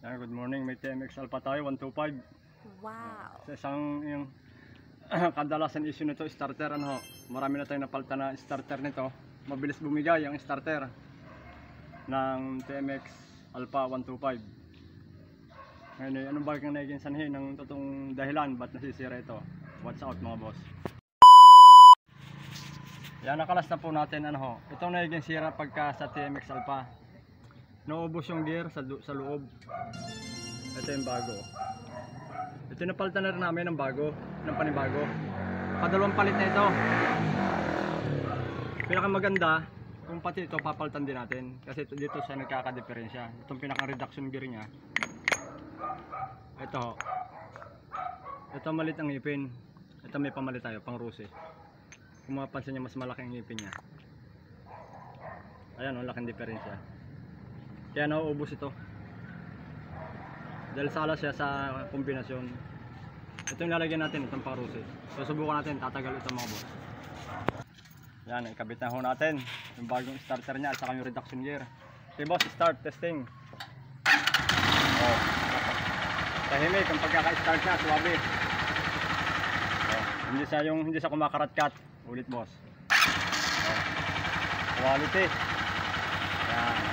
Yan, good morning, may TMX Alpha tayo, 125. Wow. Sa isang yung kadalasan issue nito, starter, ano, marami na tayong napalitan na starter nito. Mabilis bumigay ang starter ng TMX Alpha 125. Ngayon, anong bagay ang naging sanhi ng totoong dahilan ba't nasisira ito? Watch out mga boss. Yan, nakalas na po natin, ano ho, itong naging sira pagka sa TMX Alpha. Naubos yung gear sa loob. Ito yung bago. Ito napalitan na rin namin ng bago, ng panibago. Padalawang palit na ito. Pinakamaganda, kung pati ito papalitan din natin. Kasi dito siya nagkakadiferensya. Itong pinaka-reduction gear niya. Ito. Ito malit ang ngipin. Ito may pamalit tayo, pang ruse. Kung mapapansin niya, mas malaki ang ngipin niya. Ayan o, laking diferensya. Kaya nauubos ito. Dahil sala siya sa kombinasyon. Ito yung lalagyan natin, itong paruse. So subukan natin, tatagal ito mga boss. Yan, ikabit na ho natin yung bagong starter niya at saka yung reduction gear. Okay boss, start, testing. Oh. Tahimik ang pagkaka-start niya, suwabe. Oh. Hindi siya kumakarat-cut. Ulit boss. Oh. Quality. Yan.